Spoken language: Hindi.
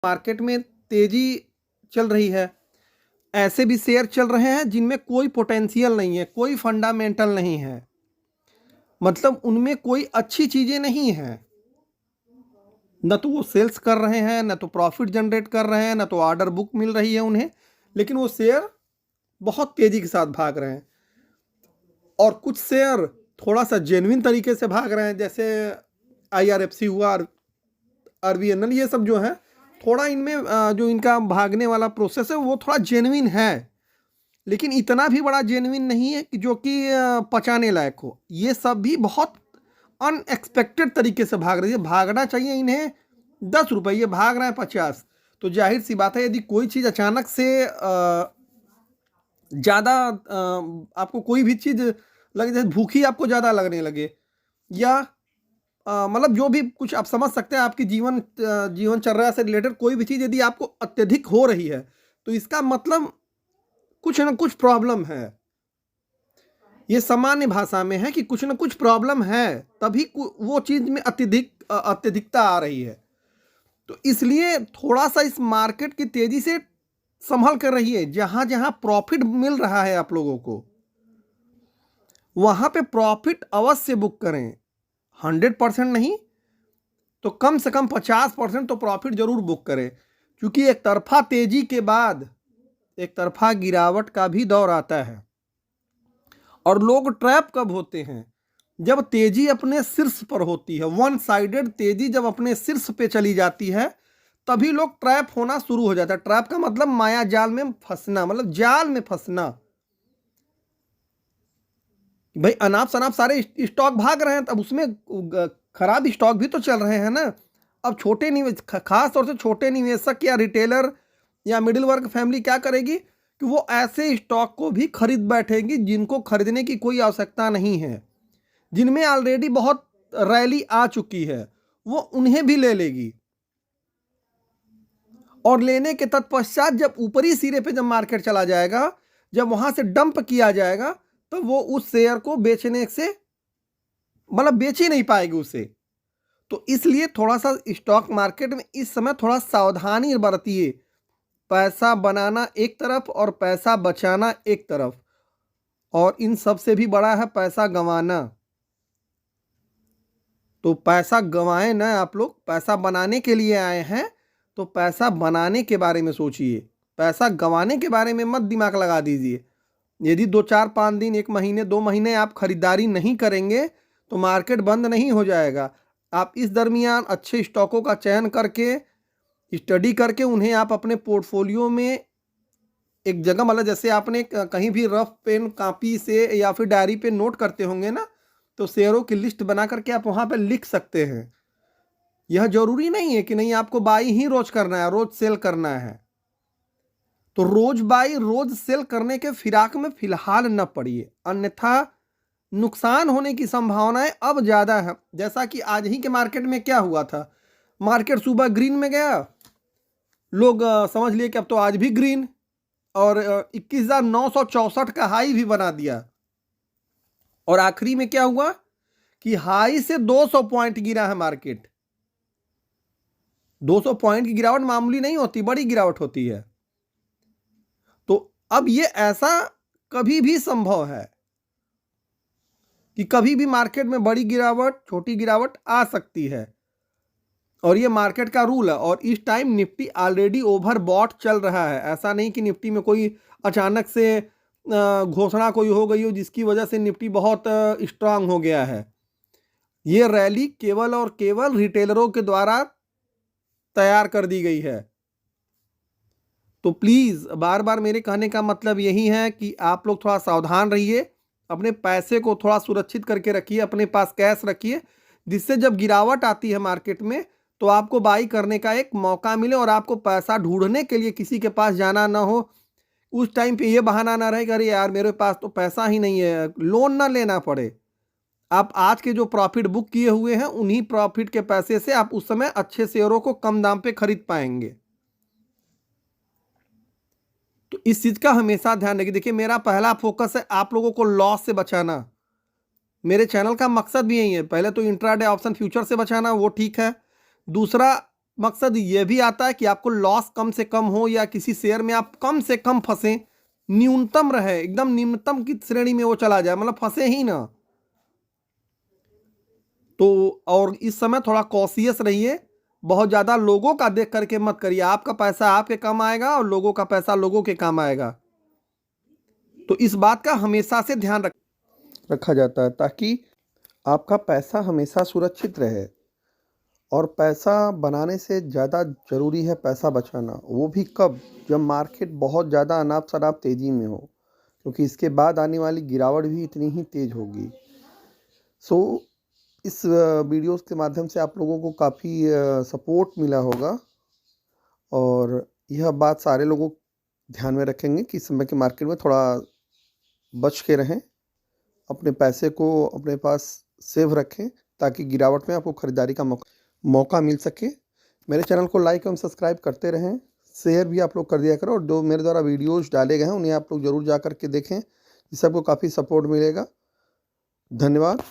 मार्केट में तेजी चल रही है, ऐसे भी शेयर चल रहे हैं जिनमें कोई पोटेंशियल नहीं है, कोई फंडामेंटल नहीं है, मतलब उनमें कोई अच्छी चीज़ें नहीं हैं। न तो वो सेल्स कर रहे हैं, न तो प्रॉफिट जनरेट कर रहे हैं, न तो ऑर्डर बुक मिल रही है उन्हें, लेकिन वो शेयर बहुत तेज़ी के साथ भाग रहे हैं। और कुछ शेयर थोड़ा सा जेन्युइन तरीके से भाग रहे हैं, जैसे IRFC हुआ, RVNL, ये सब जो है थोड़ा इनमें जो इनका भागने वाला प्रोसेस है वो थोड़ा जेन्युइन है, लेकिन इतना भी बड़ा जेन्युइन नहीं है कि जो कि पचाने लायक हो। ये सब भी बहुत अनएक्सपेक्टेड तरीके से भाग रही है। भागना चाहिए इन्हें 10 रुपये, ये भाग रहा है 50। तो जाहिर सी बात है, यदि कोई चीज़ अचानक से ज़्यादा आपको कोई भी चीज़ लगे, जैसे भूखी आपको ज़्यादा लगने लगे, या मतलब जो भी कुछ आप समझ सकते हैं, आपकी जीवनचर्या से रिलेटेड कोई भी चीज़ यदि आपको अत्यधिक हो रही है, तो इसका मतलब कुछ ना कुछ प्रॉब्लम है। ये सामान्य भाषा में है कि कुछ ना कुछ प्रॉब्लम है, तभी वो चीज़ में अत्यधिकता आ रही है। तो इसलिए थोड़ा सा इस मार्केट की तेज़ी से संभल कर रहिए। जहाँ जहाँ प्रॉफिट मिल रहा है आप लोगों को, वहाँ पे प्रॉफिट अवश्य बुक करें। 100% नहीं तो कम से कम 50% तो प्रॉफिट जरूर बुक करें, क्योंकि एक तरफा तेजी के बाद एक तरफा गिरावट का भी दौर आता है। और लोग ट्रैप कब होते हैं? जब तेजी अपने शीर्ष पर होती है, वन साइडेड तेजी जब अपने शीर्ष पे चली जाती है, तभी लोग ट्रैप होना शुरू हो जाता है। ट्रैप का मतलब माया जाल में फंसना, मतलब जाल में फंसना। भाई अनाप शनाप सारे स्टॉक भाग रहे हैं, तब उसमें खराब स्टॉक भी तो चल रहे हैं ना। अब छोटे निवेश, खास तौर से छोटे निवेशक या रिटेलर या मिडिल वर्ग फैमिली क्या करेगी कि वो ऐसे स्टॉक को भी खरीद बैठेगी जिनको खरीदने की कोई आवश्यकता नहीं है, जिनमें ऑलरेडी बहुत रैली आ चुकी है, वो उन्हें भी ले लेगी। और लेने के तत्पश्चात जब ऊपरी सिरे पे जब मार्केट चला जाएगा, जब वहां से डंप किया जाएगा, तो वो उस शेयर को बेचने से मतलब बेच ही नहीं पाएगी उसे। तो इसलिए थोड़ा सा स्टॉक मार्केट में इस समय थोड़ा सावधानी बरतिए। पैसा बनाना एक तरफ और पैसा बचाना एक तरफ, और इन सब से भी बड़ा है पैसा गंवाना। तो पैसा गंवाएं ना, आप लोग पैसा बनाने के लिए आए हैं, तो पैसा बनाने के बारे में सोचिए। पैसा गंवाने के बारे में मत दिमाग लगा दीजिए। यदि 2 4 5 दिन, 1 महीने, 2 महीने आप खरीदारी नहीं करेंगे तो मार्केट बंद नहीं हो जाएगा। आप इस दरमियान अच्छे स्टॉकों का चयन करके, स्टडी करके, उन्हें आप अपने पोर्टफोलियो में एक जगह, मतलब जैसे आपने कहीं भी रफ पेन कापी से या फिर डायरी पे नोट करते होंगे ना, तो शेयरों की लिस्ट बना करके आप वहाँ पे लिख सकते हैं। यह जरूरी नहीं है कि नहीं आपको बाई ही रोज करना है, रोज सेल करना है। तो रोज बाई रोज सेल करने के फिराक में फिलहाल न पड़िए, अन्यथा नुकसान होने की संभावनाएं अब ज्यादा है। जैसा कि आज ही के मार्केट में क्या हुआ था, मार्केट सुबह ग्रीन में गया, लोग समझ लिए कि अब तो आज भी ग्रीन, और 21,964 का हाई भी बना दिया। और आखिरी में क्या हुआ कि हाई से 200 पॉइंट गिरा है मार्केट। 200 पॉइंट की गिरावट मामूली नहीं होती, बड़ी गिरावट होती है। तो अब ये ऐसा कभी भी संभव है कि कभी भी मार्केट में बड़ी गिरावट, छोटी गिरावट आ सकती है, और ये मार्केट का रूल है। और इस टाइम निफ्टी ऑलरेडी ओवरबॉट चल रहा है। ऐसा नहीं कि निफ्टी में कोई अचानक से घोषणा कोई हो गई हो जिसकी वजह से निफ्टी बहुत स्ट्रांग हो गया है। ये रैली केवल और केवल रिटेलरों के द्वारा तैयार कर दी गई है। तो प्लीज़ बार बार मेरे कहने का मतलब यही है कि आप लोग थोड़ा सावधान रहिए, अपने पैसे को थोड़ा सुरक्षित करके रखिए, अपने पास कैश रखिए, जिससे जब गिरावट आती है मार्केट में तो आपको बाई करने का एक मौका मिले, और आपको पैसा ढूंढने के लिए किसी के पास जाना ना हो। उस टाइम पे ये बहाना ना रहे कि अरे यार मेरे पास तो पैसा ही नहीं है, लोन ना लेना पड़े। आप आज के जो प्रॉफिट बुक किए हुए हैं, उन्हीं प्रॉफिट के पैसे से आप उस समय अच्छे शेयरों को कम दाम पे खरीद पाएंगे। तो इस चीज का हमेशा ध्यान रखिए। देखिए, मेरा पहला फोकस है आप लोगों को लॉस से बचाना। मेरे चैनल का मकसद भी यही है। पहले तो इंट्राडे ऑप्शन फ्यूचर से बचाना, वो ठीक है। दूसरा, मकसद ये भी आता है कि आपको लॉस कम से कम हो या किसी शेयर में आप कम से कम फंसे, न्यूनतम रहे, एकदम निम्नतम की श्रेणी में वो चला जाए, मतलब फंसे ही ना। तो और इस समय थोड़ा कॉशियस रहिए, बहुत ज़्यादा लोगों का देख करके मत करिए। आपका पैसा आपके काम आएगा और लोगों का पैसा लोगों के काम आएगा। तो इस बात का हमेशा से ध्यान रखा जाता है ताकि आपका पैसा हमेशा सुरक्षित रहे। और पैसा बनाने से ज़्यादा ज़रूरी है पैसा बचाना, वो भी कब? जब मार्केट बहुत ज़्यादा अनाप शनाप तेज़ी में हो, क्योंकि इसके बाद आने वाली गिरावट भी इतनी ही तेज़ होगी। सो इस वीडियोस के माध्यम से आप लोगों को काफ़ी सपोर्ट मिला होगा, और यह बात सारे लोग ध्यान में रखेंगे कि इस समय के मार्केट में थोड़ा बच के रहें, अपने पैसे को अपने पास सेव रखें ताकि गिरावट में आपको ख़रीदारी का मौका मिल सके। मेरे चैनल को लाइक एवं सब्सक्राइब करते रहें, शेयर भी आप लोग कर दिया करो, और जो मेरे द्वारा वीडियोज़ डाले गए हैं उन्हें आप लोग ज़रूर जा कर के देखें, जिससे आपको काफ़ी सपोर्ट मिलेगा। धन्यवाद।